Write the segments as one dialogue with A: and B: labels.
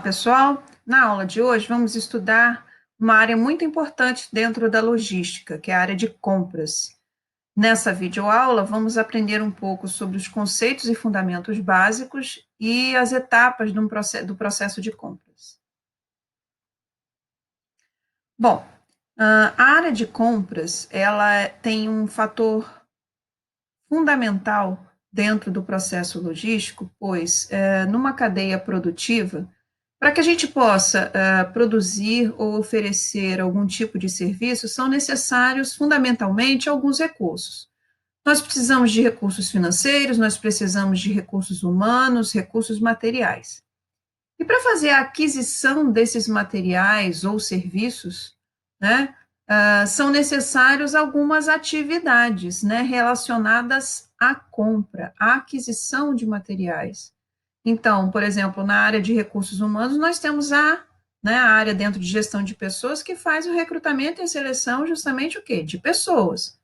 A: Pessoal, na aula de hoje vamos estudar uma área muito importante dentro da logística, que é a área de compras. Nessa videoaula, vamos aprender um pouco sobre os conceitos e fundamentos básicos e as etapas do processo de compras. Bom, a área de compras, ela tem um fator fundamental dentro do processo logístico, pois numa cadeia produtiva, para que a gente possa produzir ou oferecer algum tipo de serviço, são necessários, fundamentalmente, alguns recursos. Nós precisamos de recursos financeiros, nós precisamos de recursos humanos, recursos materiais. E para fazer a aquisição desses materiais ou serviços, né, são necessários algumas atividades, né, relacionadas à compra, à aquisição de materiais. Então, por exemplo, na área de recursos humanos, nós temos a área dentro de gestão de pessoas que faz o recrutamento e a seleção justamente o quê? De pessoas.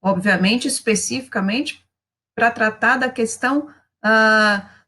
A: Obviamente, especificamente, para tratar da questão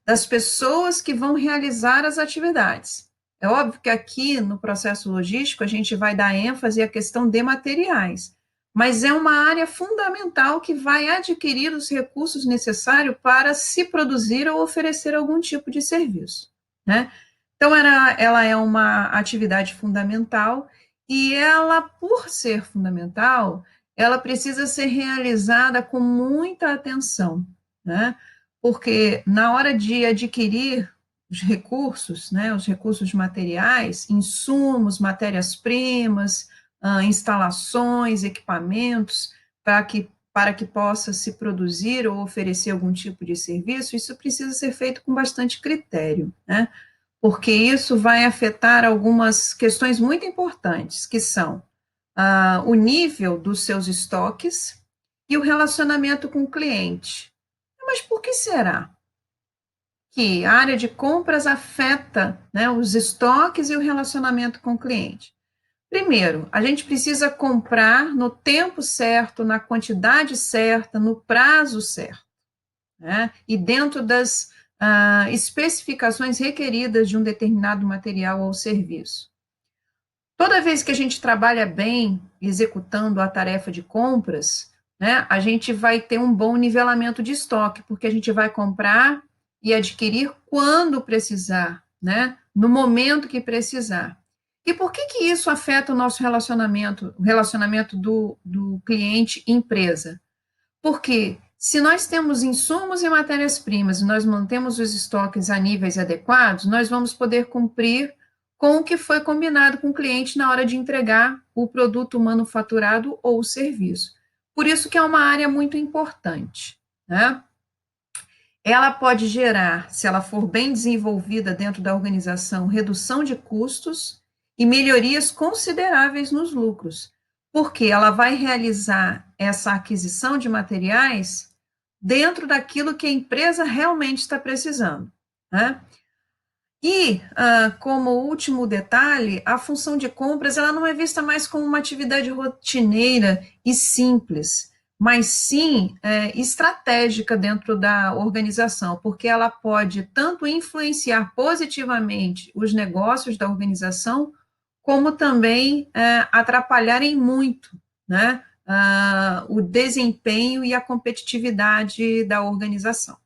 A: das pessoas que vão realizar as atividades. É óbvio que aqui no processo logístico a gente vai dar ênfase à questão de materiais, mas é uma área fundamental que vai adquirir os recursos necessários para se produzir ou oferecer algum tipo de serviço, né? Então, ela é uma atividade fundamental e ela, por ser fundamental, ela precisa ser realizada com muita atenção, né? Porque na hora de adquirir os recursos, né, os recursos materiais, insumos, matérias-primas, instalações, equipamentos, para que possa se produzir ou oferecer algum tipo de serviço, isso precisa ser feito com bastante critério, né? Porque isso vai afetar algumas questões muito importantes, que são o nível dos seus estoques e o relacionamento com o cliente. Mas por que será que a área de compras afeta, né, os estoques e o relacionamento com o cliente? Primeiro, a gente precisa comprar no tempo certo, na quantidade certa, no prazo certo, né, e dentro das especificações requeridas de um determinado material ou serviço. Toda vez que a gente trabalha bem executando a tarefa de compras, né, a gente vai ter um bom nivelamento de estoque, porque a gente vai comprar e adquirir quando precisar, né, no momento que precisar. E por que isso afeta o nosso relacionamento, o relacionamento do cliente-empresa? Porque se nós temos insumos e matérias-primas e nós mantemos os estoques a níveis adequados, nós vamos poder cumprir com o que foi combinado com o cliente na hora de entregar o produto manufaturado ou o serviço. Por isso que é uma área muito importante, né? Ela pode gerar, se ela for bem desenvolvida dentro da organização, redução de custos e melhorias consideráveis nos lucros, porque ela vai realizar essa aquisição de materiais dentro daquilo que a empresa realmente está precisando, né? E, como último detalhe, a função de compras ela não é vista mais como uma atividade rotineira e simples, mas sim estratégica dentro da organização, porque ela pode tanto influenciar positivamente os negócios da organização, como também atrapalhar em muito, né, o desempenho e a competitividade da organização.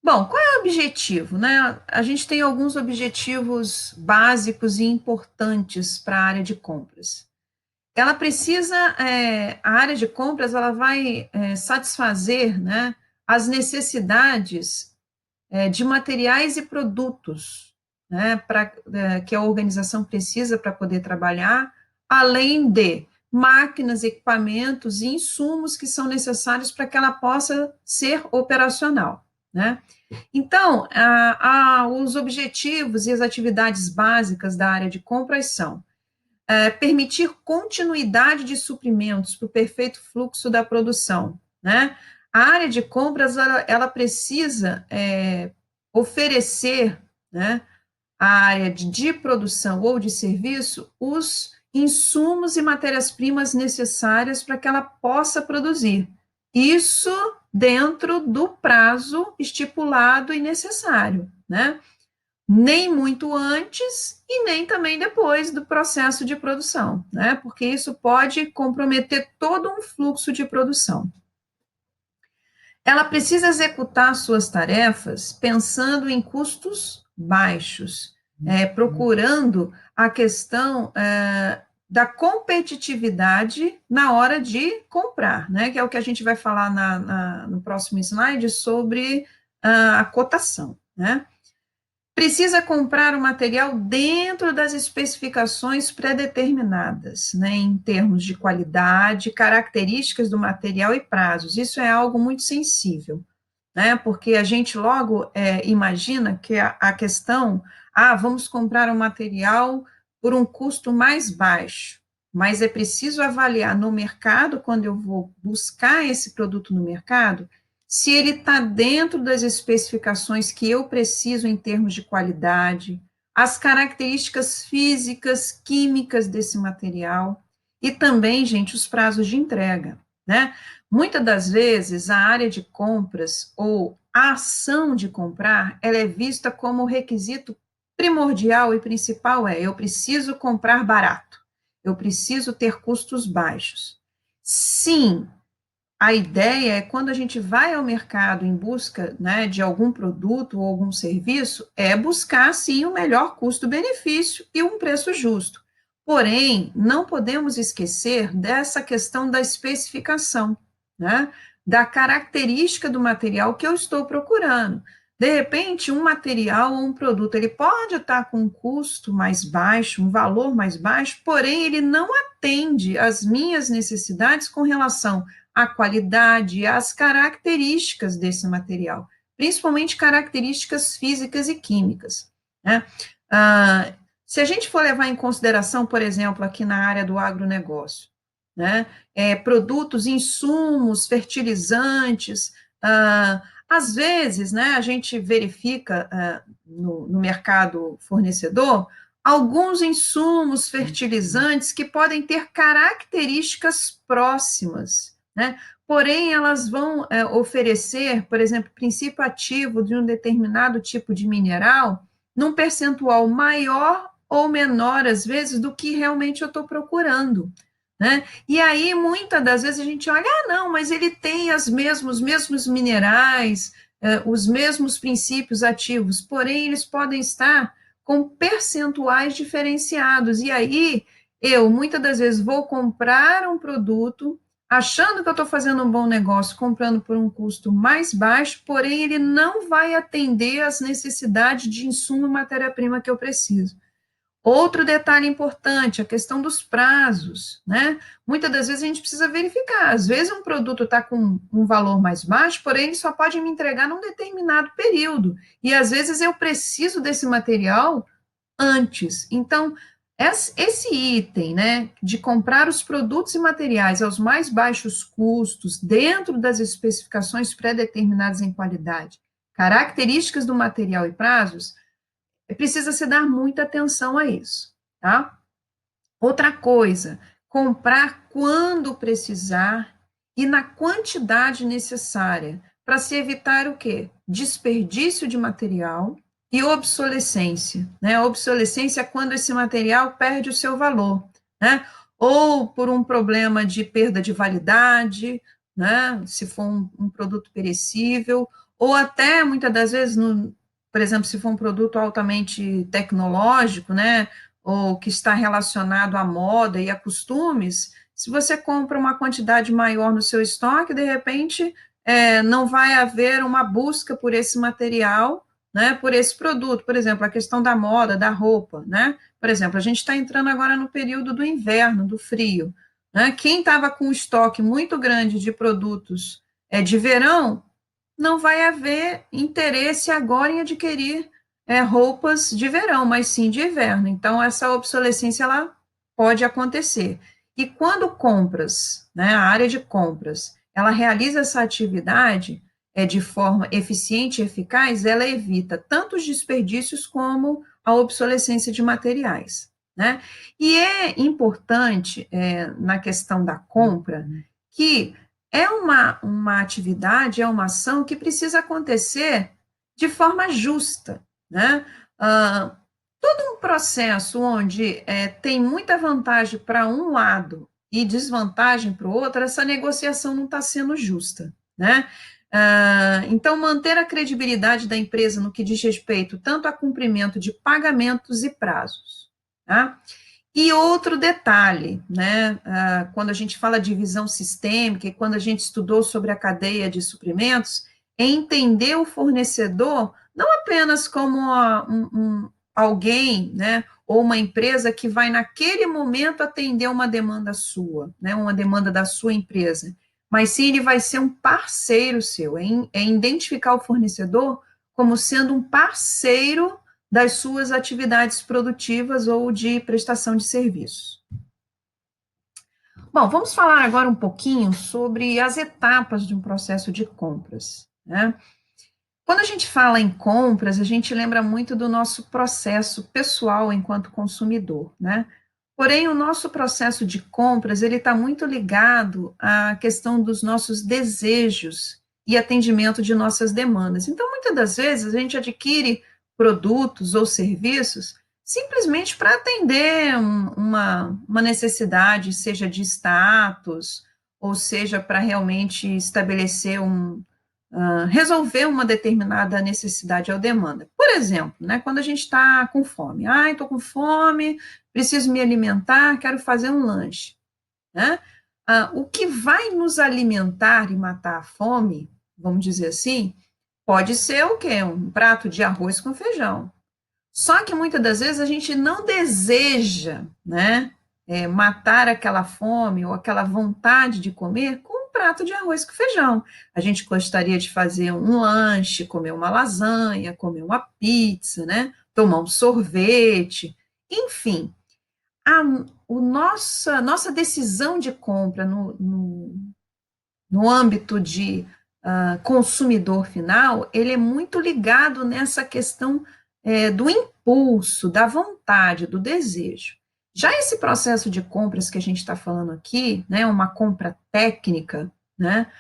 A: Bom, qual é o objetivo, né? A gente tem alguns objetivos básicos e importantes para a área de compras. Ela precisa, a área de compras, ela vai satisfazer, né, as necessidades de materiais e produtos, né, que a organização precisa para poder trabalhar, além de máquinas, equipamentos e insumos que são necessários para que ela possa ser operacional, né? Então, os objetivos e as atividades básicas da área de compras são permitir continuidade de suprimentos para o perfeito fluxo da produção, né? A área de compras, ela precisa oferecer, né, à área de produção ou de serviço os insumos e matérias-primas necessárias para que ela possa produzir. Isso dentro do prazo estipulado e necessário, né? nem muito antes e nem também depois do processo de produção, né? Porque isso pode comprometer todo um fluxo de produção. Ela precisa executar suas tarefas pensando em custos baixos, procurando a questão da competitividade na hora de comprar, né? Que é o que a gente vai falar no próximo slide sobre a cotação, né? Precisa comprar o material dentro das especificações pré-determinadas, né, em termos de qualidade, características do material e prazos. Isso é algo muito sensível, né, porque a gente logo imagina que a questão, vamos comprar um material por um custo mais baixo, mas é preciso avaliar no mercado, quando eu vou buscar esse produto no mercado, se ele está dentro das especificações que eu preciso em termos de qualidade, as características físicas, químicas desse material e também, gente, os prazos de entrega, né? Muitas das vezes a área de compras ou a ação de comprar, ela é vista como requisito primordial e principal eu preciso comprar barato, eu preciso ter custos baixos. Sim, a ideia é quando a gente vai ao mercado em busca, né, de algum produto ou algum serviço, é buscar sim o melhor custo-benefício e um preço justo. Porém, não podemos esquecer dessa questão da especificação, né, da característica do material que eu estou procurando. De repente, um material ou um produto, ele pode estar com um custo mais baixo, um valor mais baixo, porém ele não atende às minhas necessidades com relação a qualidade, as características desse material, principalmente características físicas e químicas, né? Se a gente for levar em consideração, por exemplo, aqui na área do agronegócio, né, produtos, insumos, fertilizantes, às vezes, né, a gente verifica no mercado fornecedor alguns insumos fertilizantes que podem ter características próximas, né? Porém, elas vão oferecer, por exemplo, princípio ativo de um determinado tipo de mineral num percentual maior ou menor, às vezes, do que realmente eu estou procurando, né? E aí, muitas das vezes, a gente olha, não, mas ele tem os mesmos minerais, os mesmos princípios ativos, porém, eles podem estar com percentuais diferenciados. E aí, eu, muitas das vezes, vou comprar um produto achando que eu estou fazendo um bom negócio, comprando por um custo mais baixo, porém ele não vai atender às necessidades de insumo e matéria-prima que eu preciso. Outro detalhe importante, a questão dos prazos, né? Muitas das vezes a gente precisa verificar, às vezes um produto está com um valor mais baixo, porém ele só pode me entregar num determinado período, e às vezes eu preciso desse material antes. Então, esse item, né, de comprar os produtos e materiais aos mais baixos custos, dentro das especificações pré-determinadas em qualidade, características do material e prazos, precisa se dar muita atenção a isso, tá? Outra coisa, comprar quando precisar e na quantidade necessária, para se evitar o quê? Desperdício de material e obsolescência, né? Obsolescência é quando esse material perde o seu valor, né? Ou por um problema de perda de validade, né? Se for um produto perecível, ou até, muitas das vezes, por exemplo, se for um produto altamente tecnológico, né? Ou que está relacionado à moda e a costumes, se você compra uma quantidade maior no seu estoque, de repente não vai haver uma busca por esse material, né, por esse produto. Por exemplo, a questão da moda, da roupa, né? Por exemplo, a gente está entrando agora no período do inverno, do frio, né? Quem estava com um estoque muito grande de produtos de verão, não vai haver interesse agora em adquirir roupas de verão, mas sim de inverno. Então, essa obsolescência ela pode acontecer. E quando compras, né, a área de compras, ela realiza essa atividade de forma eficiente e eficaz, ela evita tanto os desperdícios como a obsolescência de materiais. Né? E é importante, na questão da compra, que é uma atividade, é uma ação que precisa acontecer de forma justa, né? Todo um processo onde tem muita vantagem para um lado e desvantagem para o outro, essa negociação não está sendo justa, né? Então, manter a credibilidade da empresa no que diz respeito tanto a cumprimento de pagamentos e prazos, tá? E outro detalhe, né? Quando a gente fala de visão sistêmica e quando a gente estudou sobre a cadeia de suprimentos, é entender o fornecedor não apenas como alguém, né? Ou uma empresa que vai naquele momento atender uma demanda sua, né? Uma demanda da sua empresa, mas sim ele vai ser um parceiro seu, é identificar o fornecedor como sendo um parceiro das suas atividades produtivas ou de prestação de serviços. Bom, vamos falar agora um pouquinho sobre as etapas de um processo de compras, né? Quando a gente fala em compras, a gente lembra muito do nosso processo pessoal enquanto consumidor, né? Porém, o nosso processo de compras, ele está muito ligado à questão dos nossos desejos e atendimento de nossas demandas. Então, muitas das vezes, a gente adquire produtos ou serviços simplesmente para atender uma necessidade, seja de status, ou seja, para realmente estabelecer resolver uma determinada necessidade ou demanda. Por exemplo, né, quando a gente está com fome, estou com fome, preciso me alimentar, quero fazer um lanche, né? O que vai nos alimentar e matar a fome, vamos dizer assim, pode ser o quê? Um prato de arroz com feijão. Só que muitas das vezes a gente não deseja, né, matar aquela fome ou aquela vontade de comer com um prato de arroz com feijão. A gente gostaria de fazer um lanche, comer uma lasanha, comer uma pizza, né, tomar um sorvete, enfim. Nossa decisão de compra no âmbito de consumidor final, ele é muito ligado nessa questão do impulso, da vontade, do desejo. Já esse processo de compras que a gente está falando aqui, né, uma compra técnica, né,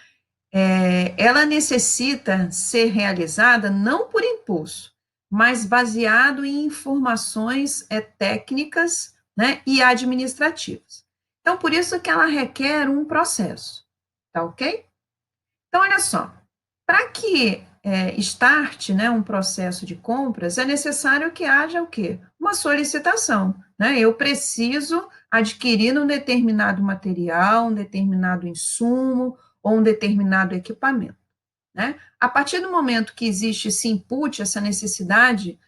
A: ela necessita ser realizada não por impulso, mas baseado em informações técnicas, né, e administrativas. Então, por isso que ela requer um processo, tá ok? Então, olha só, para que starte, né, um processo de compras, é necessário que haja o quê? Uma solicitação, né? Eu preciso adquirir um determinado material, um determinado insumo ou um determinado equipamento, né? A partir do momento que existe esse input, essa necessidade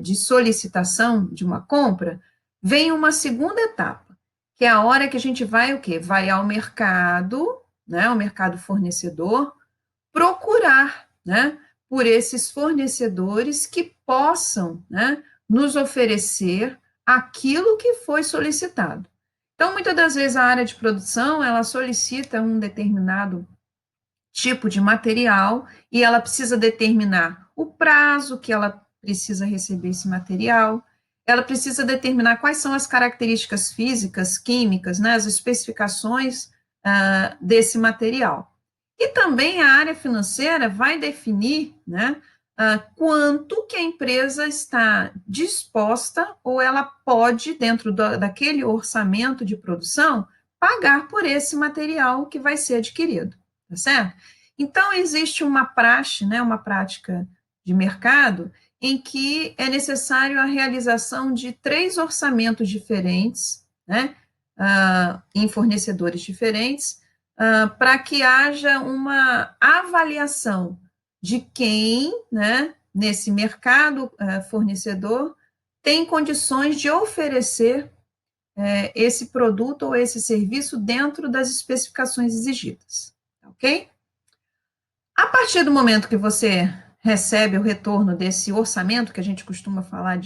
A: de solicitação de uma compra, vem uma segunda etapa, que é a hora que a gente vai o quê? Vai ao mercado, né, o mercado fornecedor, procurar, né, por esses fornecedores que possam, né, nos oferecer aquilo que foi solicitado. Então, muitas das vezes a área de produção, ela solicita um determinado tipo de material e ela precisa determinar o prazo que ela precisa receber esse material, ela precisa determinar quais são as características físicas, químicas, né, as especificações desse material. E também a área financeira vai definir, né, quanto que a empresa está disposta ou ela pode, dentro daquele orçamento de produção, pagar por esse material que vai ser adquirido, tá certo? Então, existe uma praxe, né, uma prática de mercado, em que é necessário a realização de 3 orçamentos diferentes, né, em fornecedores diferentes, para que haja uma avaliação de quem, né, nesse mercado fornecedor, tem condições de oferecer esse produto ou esse serviço dentro das especificações exigidas, ok? A partir do momento que você recebe o retorno desse orçamento, que a gente costuma falar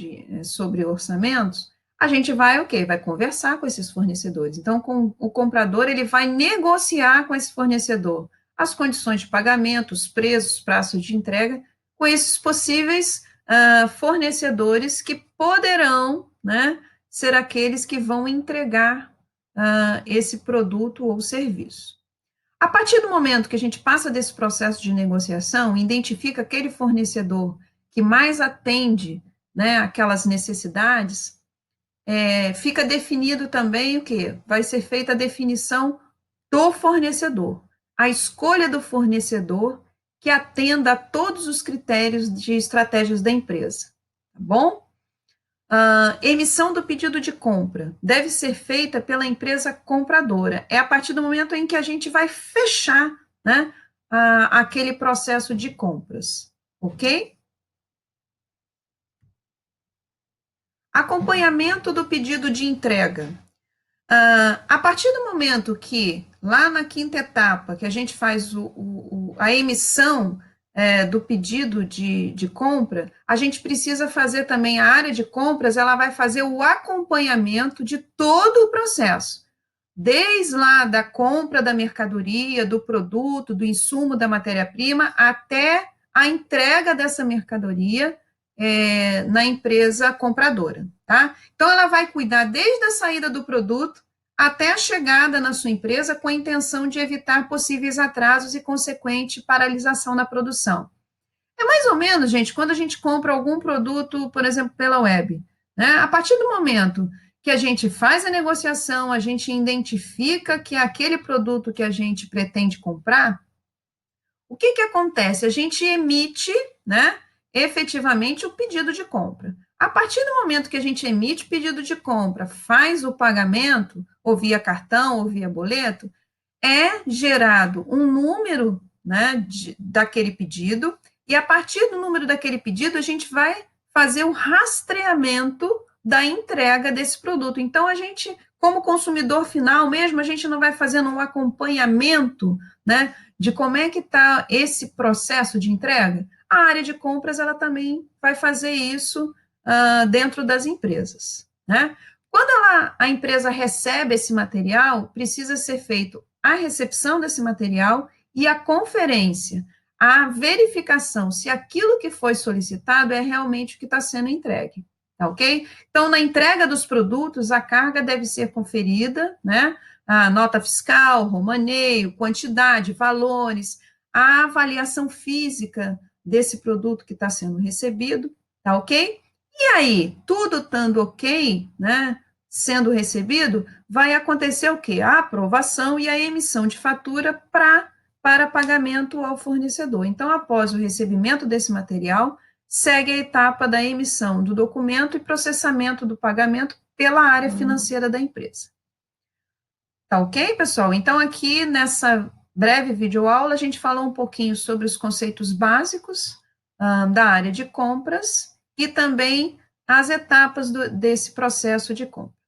A: sobre orçamentos, a gente vai o quê? Vai conversar com esses fornecedores. Então, o comprador ele vai negociar com esse fornecedor as condições de pagamento, os preços, prazos de entrega, com esses possíveis fornecedores que poderão, né, ser aqueles que vão entregar esse produto ou serviço. A partir do momento que a gente passa desse processo de negociação, identifica aquele fornecedor que mais atende, né, aquelas necessidades, fica definido também o quê? Vai ser feita a definição do fornecedor, a escolha do fornecedor que atenda a todos os critérios de estratégias da empresa, tá bom? Emissão do pedido de compra deve ser feita pela empresa compradora. É a partir do momento em que a gente vai fechar, né, aquele processo de compras, ok? Acompanhamento do pedido de entrega. A partir do momento que, lá na quinta etapa, que a gente faz a emissão do pedido de compra, a gente precisa fazer também, a área de compras, ela vai fazer o acompanhamento de todo o processo, desde lá da compra da mercadoria, do produto, do insumo, da matéria-prima, até a entrega dessa mercadoria na empresa compradora, tá? Então, ela vai cuidar desde a saída do produto até a chegada na sua empresa com a intenção de evitar possíveis atrasos e consequente paralisação na produção. É mais ou menos, gente, quando a gente compra algum produto, por exemplo, pela web, né? A partir do momento que a gente faz a negociação, a gente identifica que é aquele produto que a gente pretende comprar, o que que acontece? A gente emite, né, efetivamente o pedido de compra. A partir do momento que a gente emite o pedido de compra, faz o pagamento, ou via cartão, ou via boleto, é gerado um número, né, daquele pedido, e a partir do número daquele pedido, a gente vai fazer o rastreamento da entrega desse produto. Então, a gente, como consumidor final mesmo, a gente não vai fazendo um acompanhamento, né, de como é que está esse processo de entrega. A área de compras, ela também vai fazer isso dentro das empresas, né? Quando a empresa recebe esse material, precisa ser feito a recepção desse material e a conferência, a verificação se aquilo que foi solicitado é realmente o que está sendo entregue, tá ok? Então, na entrega dos produtos, a carga deve ser conferida, né? A nota fiscal, romaneio, quantidade, valores, a avaliação física desse produto que está sendo recebido, tá ok? E aí, tudo estando ok, né? Sendo recebido, vai acontecer o quê? A aprovação e a emissão de fatura para pagamento ao fornecedor. Então, após o recebimento desse material, segue a etapa da emissão do documento e processamento do pagamento pela área financeira da empresa. Tá ok, pessoal? Então, aqui nessa breve videoaula, a gente falou um pouquinho sobre os conceitos básicos da área de compras e também as etapas desse processo de compra.